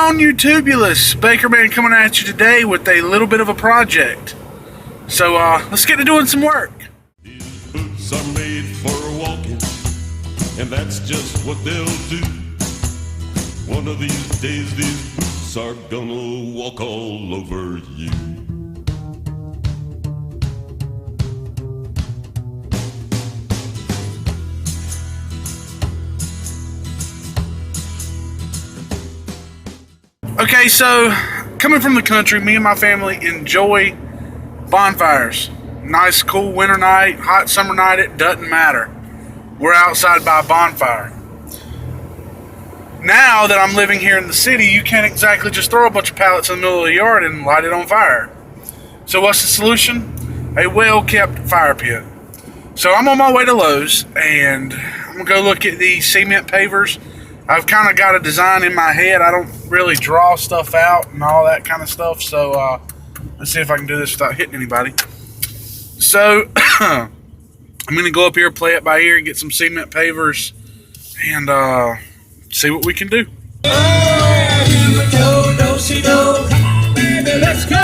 on, YouTubulous? Baker Man coming at you today with a little bit of a project. So, let's get to doing some work. These boots are made for walking, and that's just what they'll do. One of these days, these boots are gonna walk all over you. Okay, so coming from the country, me and my family enjoy bonfires. Nice, cool winter night, hot summer night, it doesn't matter. We're outside by a bonfire. Now that I'm living here in the city, you can't exactly just throw a bunch of pallets in the middle of the yard and light it on fire. So what's the solution? A well-kept fire pit. So I'm on my way to Lowe's, and I'm going to go look at the cement pavers. I've kind of got a design in my head. I don't really draw stuff out and all that kind of stuff. So let's see if I can do this without hitting anybody. So I'm going to go up here, play it by ear, get some cement pavers, and see what we can do. Oh, here we go, do-si-do. Come on, baby, let's go.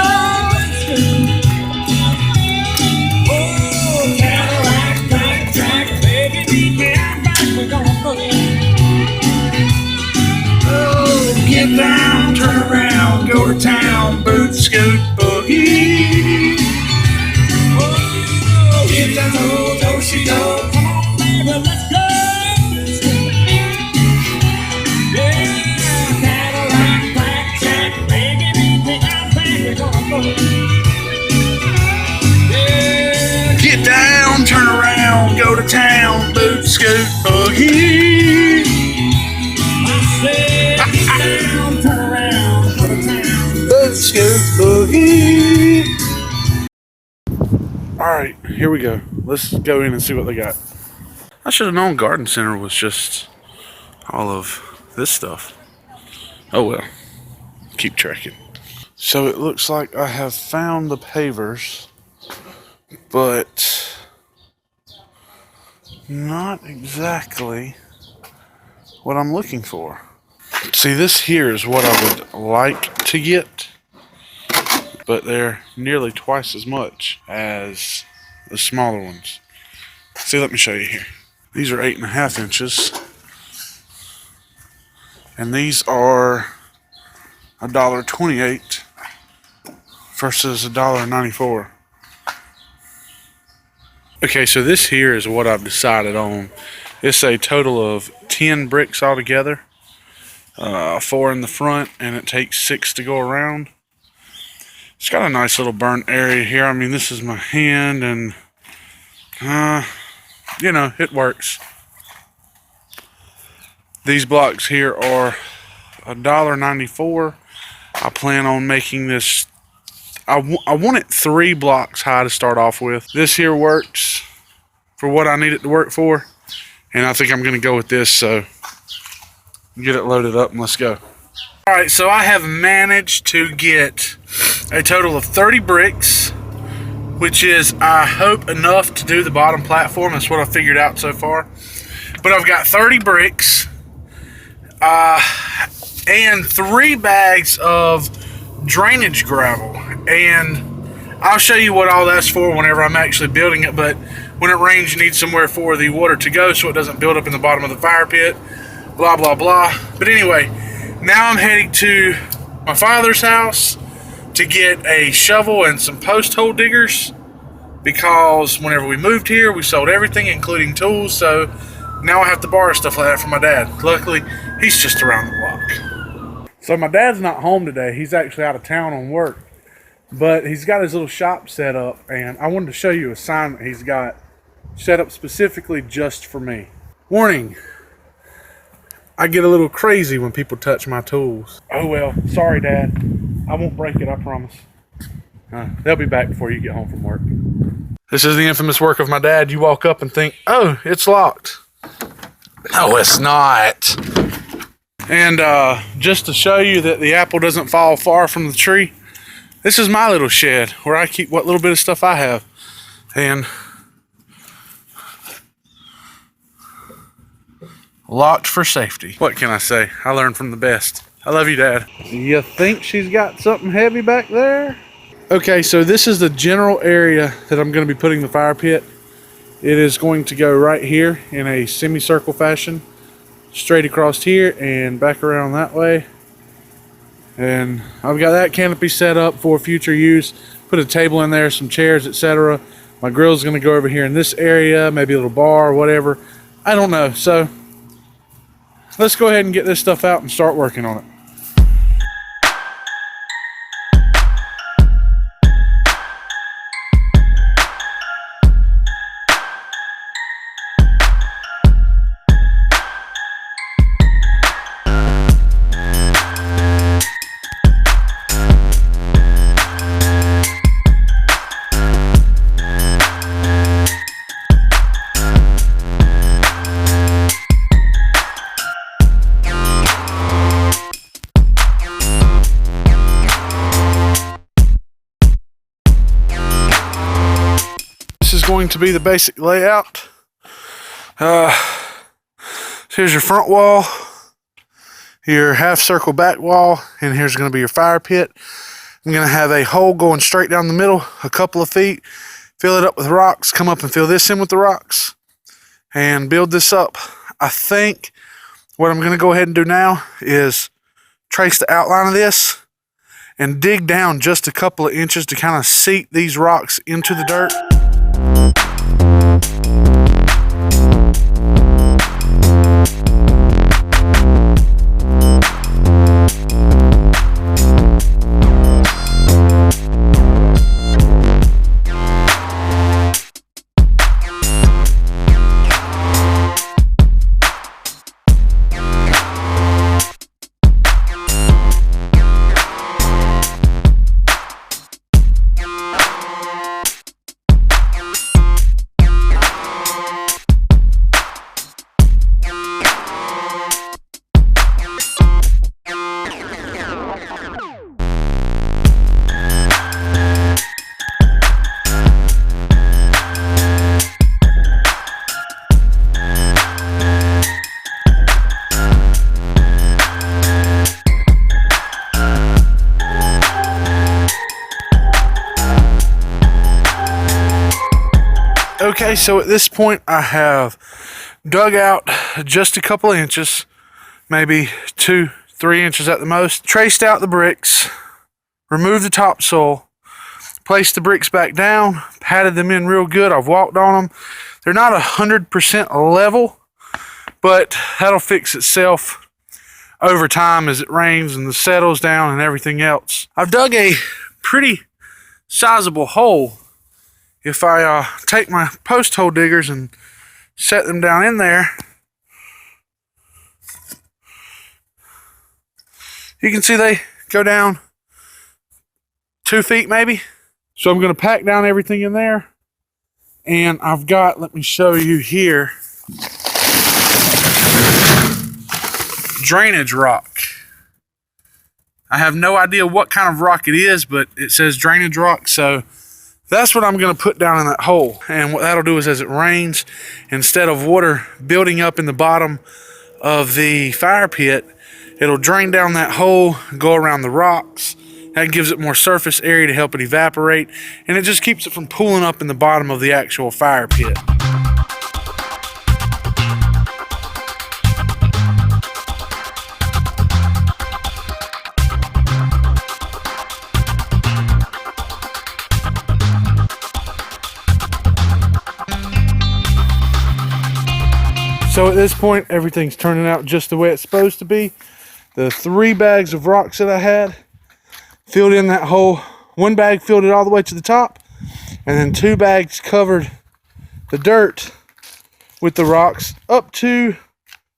Oh, Cadillac, blackjack, baby, beat me out back, we're gonna boogie. Oh, get down, turn around, go to town, boot, scoot, boogie. Oh, get down, do-si-do. Come on, baby, let's go. Get down, turn around, go to town, boot, scoot, boogie. I said, get down, turn around, go to town, Boot, scoot, boogie. Alright, here we go. Let's go in and see what they got. I should have known Garden Center was just all of this stuff. Oh well, keep tracking. So it looks like I have found the pavers, but not exactly what I'm looking for. See, this here is what I would like to get, but they're nearly twice as much as the smaller ones. See, let me show you here. These are 8.5 inches, and these are $1.28 versus $1.94. Okay, so this here is what I've decided on. It's a total of 10 bricks altogether, 4 in the front, and it takes 6 to go around. It's got a nice little burnt area here. I mean, this is my hand, and you know, it works. These blocks here are $1.94. I plan on making this, I want it 3 blocks high to start off with. This here works for what I need it to work for, and I think I'm going to go with this, so get it loaded up and let's go. Alright, so I have managed to get a total of 30 bricks, which is, I hope, enough to do the bottom platform. That's what I figured out so far. But I've got 30 bricks, and 3 bags of drainage gravel, and I'll show you what all that's for whenever I'm actually building it. But when it rains, you need somewhere for the water to go so it doesn't build up in the bottom of the fire pit, blah blah blah. But anyway, now I'm heading to my father's house to get a shovel and some post hole diggers, because whenever we moved here, we sold everything including tools, so now I have to borrow stuff like that from my dad. Luckily, he's just around the block. So my dad's not home today. He's actually out of town on work. But he's got his little shop set up, and I wanted to show you a sign that he's got set up specifically just for me. Warning, I get a little crazy when people touch my tools. Oh well, sorry Dad. I won't break it, I promise. They'll be back before you get home from work. This is the infamous work of my dad. You walk up and think, oh, it's locked. No, it's not. And just to show you that the apple doesn't fall far from the tree, this is my little shed where I keep what little bit of stuff I have. And locked for safety. What can I say? I learned from the best. I love you, Dad. You think she's got something heavy back there? Okay, so this is the general area that I'm going to be putting the fire pit. It is going to go right here in a semicircle fashion, straight across here and back around that way. And I've got that canopy set up for future use. Put a table in there, some chairs, etc. My grill's going to go over here in this area, maybe a little bar or whatever. I don't know. So let's go ahead and get this stuff out and start working on it. Going to be the basic layout. Here's your front wall, your half circle back wall, and here's going to be your fire pit. I'm going to have a hole going straight down the middle, a couple of feet, fill it up with rocks, come up and fill this in with the rocks, and build this up. I think what I'm going to go ahead and do now is trace the outline of this and dig down just a couple of inches to kind of seat these rocks into the dirt. Okay, so at this point I have dug out just a couple of inches, maybe 2-3 inches at the most, traced out the bricks, removed the topsoil, placed the bricks back down, patted them in real good. I've walked on them. They're not 100% level, but that'll fix itself over time as it rains and the settles down and everything else. I've dug a pretty sizable hole. If I take my post hole diggers and set them down in there, you can see they go down 2 feet maybe. So I'm going to pack down everything in there. And I've got, let me show you here, drainage rock. I have no idea what kind of rock it is, but it says drainage rock, so that's what I'm going to put down in that hole. And what that'll do is as it rains, instead of water building up in the bottom of the fire pit, it'll drain down that hole, go around the rocks. That gives it more surface area to help it evaporate, and it just keeps it from pooling up in the bottom of the actual fire pit. So at this point, everything's turning out just the way it's supposed to be. The 3 bags of rocks that I had filled in that hole. 1 bag filled it all the way to the top, and then 2 bags covered the dirt with the rocks up to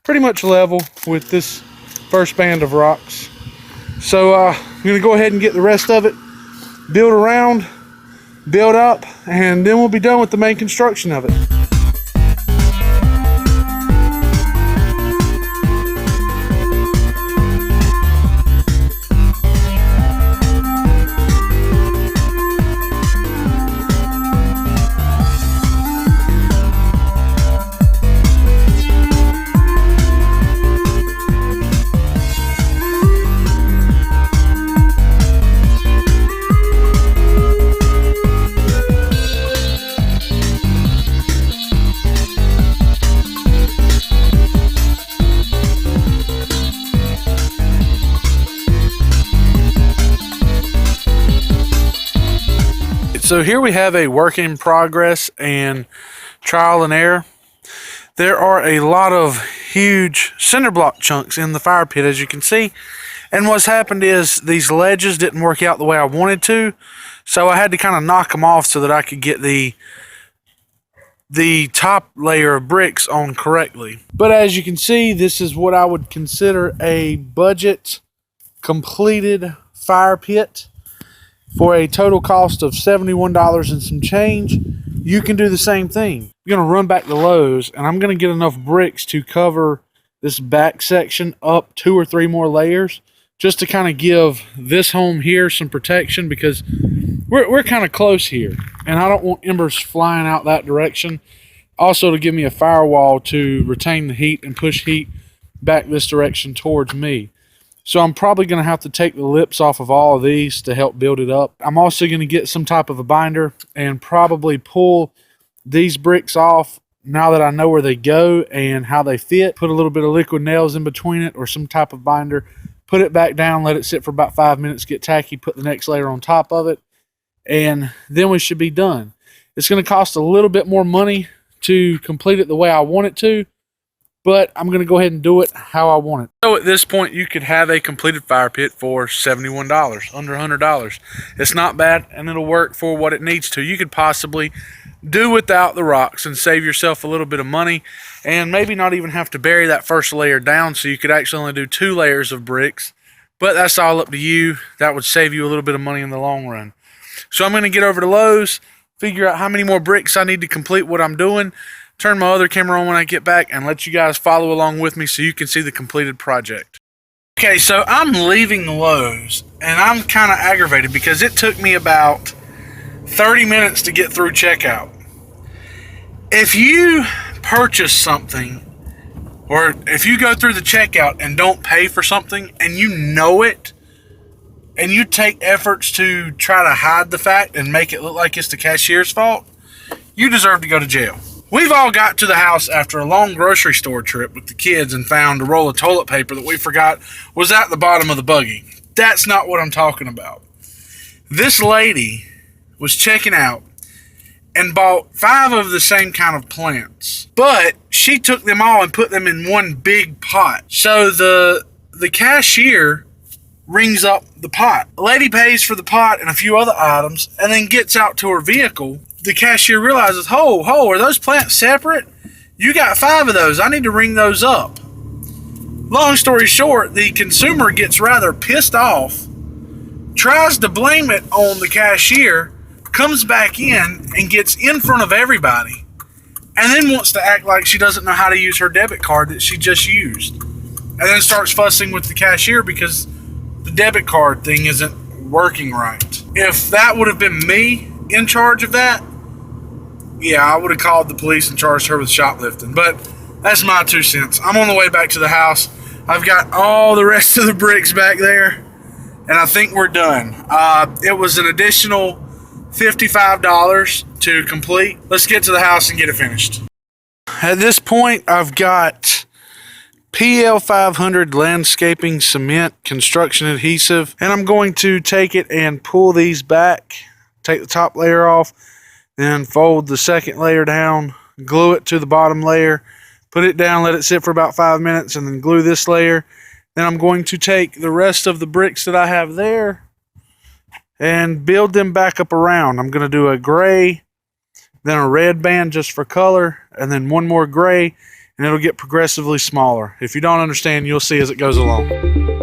pretty much level with this first band of rocks. So I'm gonna go ahead and get the rest of it, build around, build up, and then we'll be done with the main construction of it. So here we have a work in progress and trial and error. There are a lot of huge cinder block chunks in the fire pit, as you can see. And what's happened is these ledges didn't work out the way I wanted to. So I had to kind of knock them off so that I could get the top layer of bricks on correctly. But as you can see, this is what I would consider a budget completed fire pit for a total cost of $71 and some change. You can do the same thing. I'm going to run back to Lowe's and I'm going to get enough bricks to cover this back section up 2 or 3 more layers, just to kind of give this home here some protection, because we're kind of close here and I don't want embers flying out that direction. Also to give me a firewall to retain the heat and push heat back this direction towards me. So I'm probably going to have to take the lips off of all of these to help build it up. I'm also going to get some type of a binder and probably pull these bricks off now that I know where they go and how they fit. Put a little bit of liquid nails in between it or some type of binder. Put it back down, let it sit for about 5 minutes, get tacky, put the next layer on top of it, and then we should be done. It's going to cost a little bit more money to complete it the way I want it to, but I'm going to go ahead and do it how I want it. So at this point, you could have a completed fire pit for $71, under $100. It's not bad, and it'll work for what it needs to. You could possibly do without the rocks and save yourself a little bit of money, and maybe not even have to bury that first layer down, so you could actually only do 2 layers of bricks. But that's all up to you. That would save you a little bit of money in the long run. So I'm going to get over to Lowe's, figure out how many more bricks I need to complete what I'm doing, turn my other camera on when I get back, and let you guys follow along with me so you can see the completed project. Okay, so I'm leaving Lowe's, and I'm kind of aggravated because it took me about 30 minutes to get through checkout. If you purchase something, or if you go through the checkout and don't pay for something, and you know it, and you take efforts to try to hide the fact and make it look like it's the cashier's fault, you deserve to go to jail. We've all got to the house after a long grocery store trip with the kids and found a roll of toilet paper that we forgot was at the bottom of the buggy. That's not what I'm talking about. This lady was checking out and bought 5 of the same kind of plants, but she took them all and put them in one big pot. So the cashier rings up the pot. The lady pays for the pot and a few other items and then gets out to her vehicle. The cashier realizes, ho, are those plants separate? You got 5 of those. I need to ring those up. Long story short, the consumer gets rather pissed off, tries to blame it on the cashier, comes back in and gets in front of everybody, and then wants to act like she doesn't know how to use her debit card that she just used. And then starts fussing with the cashier because the debit card thing isn't working right. If that would have been me in charge of that, yeah, I would have called the police and charged her with shoplifting. But that's my 2 cents. I'm on the way back to the house. I've got all the rest of the bricks back there, and I think we're done. It was an additional $55 to complete. Let's get to the house and get it finished. At this point, I've got PL 500 landscaping cement construction adhesive, and I'm going to take it and pull these back, take the top layer off, then fold the second layer down, glue it to the bottom layer, put it down, let it sit for about 5 minutes, and then glue this layer. Then I'm going to take the rest of the bricks that I have there and build them back up around. I'm going to do a gray, then a red band just for color, and then one more gray, and it'll get progressively smaller. If you don't understand, you'll see as it goes along.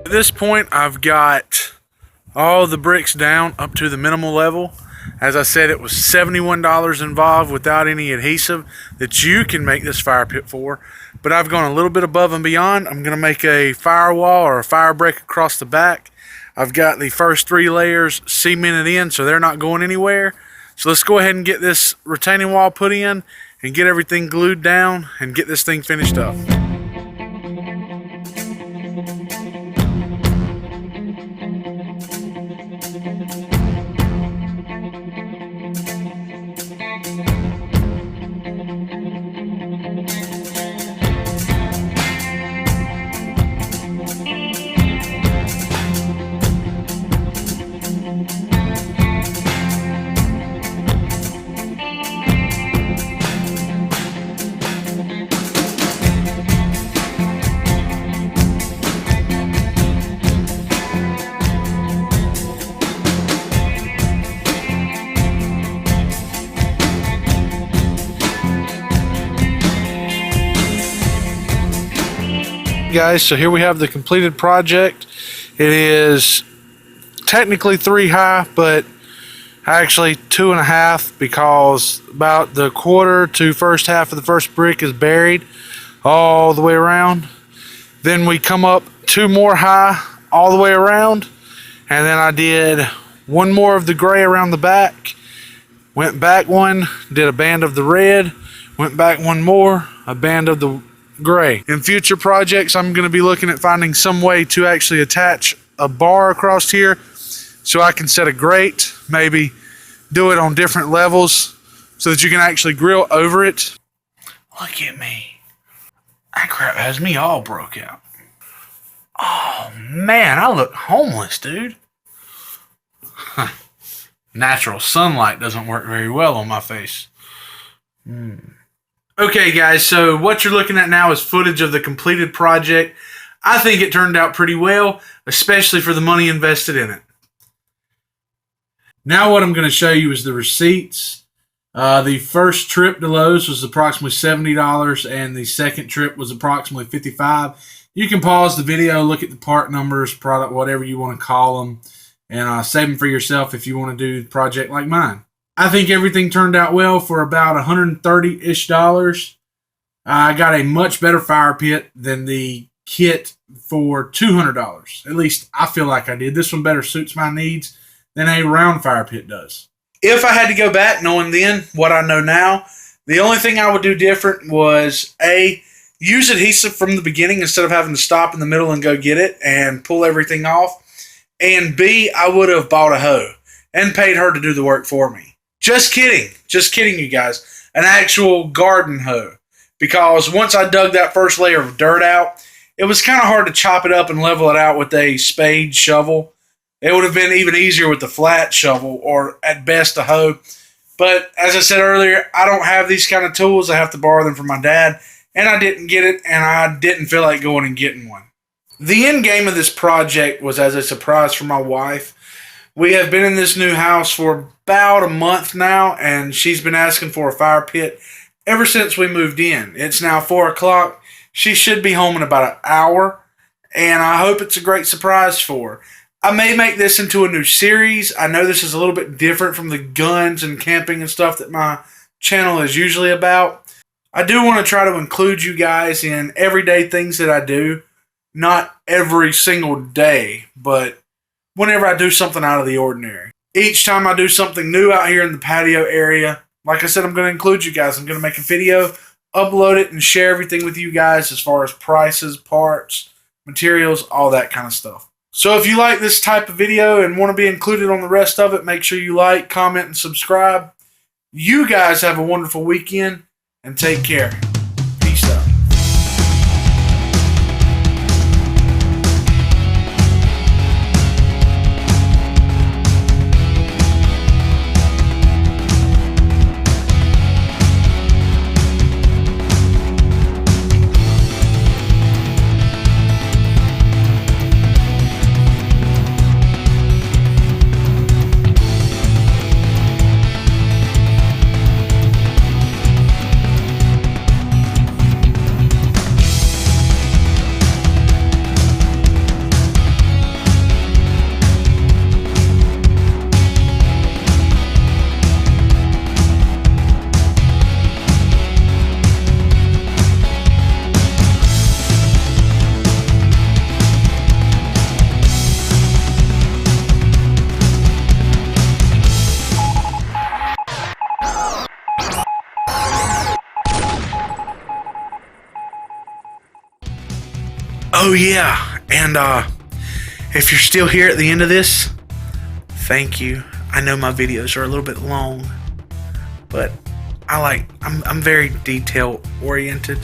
At this point, I've got all the bricks down up to the minimal level. As I said, it was $71 involved without any adhesive that you can make this fire pit for. But I've gone a little bit above and beyond. I'm going to make a firewall or a fire break across the back. I've got the first 3 layers cemented in so they're not going anywhere. So let's go ahead and get this retaining wall put in and get everything glued down and get this thing finished up. Guys, so here we have the completed project. It is technically 3 high, but actually 2.5, because about the quarter to first half of the first brick is buried all the way around. Then we come up 2 more high all the way around, and then I did 1 more of the gray around the back, went back 1, did a band of the red, went back 1 more, a band of the gray. In future projects, I'm going to be looking at finding some way to actually attach a bar across here so I can set a grate, maybe do it on different levels so that you can actually grill over it. Look at me. That crap has me all broke out. Oh man, I look homeless, dude. Natural sunlight doesn't work very well on my face. Okay guys, so what you're looking at now is footage of the completed project. I think it turned out pretty well, especially for the money invested in it. Now what I'm going to show you is the receipts. The first trip to Lowe's was approximately $70 and the second trip was approximately $55. You can pause the video, look at the part numbers, product, whatever you want to call them, and save them for yourself if you want to do the project like mine. I think everything turned out well for about $130-ish. I got a much better fire pit than the kit for $200. At least I feel like I did. This one better suits my needs than a round fire pit does. If I had to go back knowing then what I know now, the only thing I would do different was A, use adhesive from the beginning instead of having to stop in the middle and go get it and pull everything off. And B, I would have bought a hoe and paid her to do the work for me. Just kidding, you guys. An actual garden hoe. Because once I dug that first layer of dirt out, it was kind of hard to chop it up and level it out with a spade shovel. It would have been even easier with the flat shovel, or at best a hoe. But as I said earlier, I don't have these kind of tools. I have to borrow them from my dad, and I didn't get it, and I didn't feel like going and getting one. The end game of this project was as a surprise for my wife. We have been in this new house for about a month now, and she's been asking for a fire pit ever since we moved in. It's now 4 o'clock. She should be home in about an hour, and I hope it's a great surprise for her. I may make this into a new series. I know this is a little bit different from the guns and camping and stuff that my channel is usually about. I do want to try to include you guys in everyday things that I do. Not every single day, but whenever I do something out of the ordinary. Each time I do something new out here in the patio area, like I said, I'm going to include you guys. I'm going to make a video, upload it, and share everything with you guys as far as prices, parts, materials, all that kind of stuff. So if you like this type of video and want to be included on the rest of it, make sure you like, comment, and subscribe. You guys have a wonderful weekend, and take care. Peace out. Oh yeah, and if you're still here at the end of this, thank you. I know my videos are a little bit long, but I'm very detail oriented,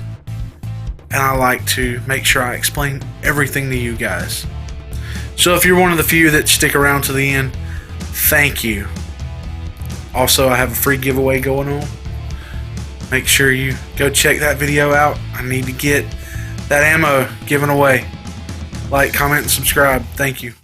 and I like to make sure I explain everything to you guys. So if you're one of the few that stick around to the end, thank you. Also, I have a free giveaway going on. Make sure you go check that video out. I need to get that ammo given away. Like, comment, and subscribe. Thank you.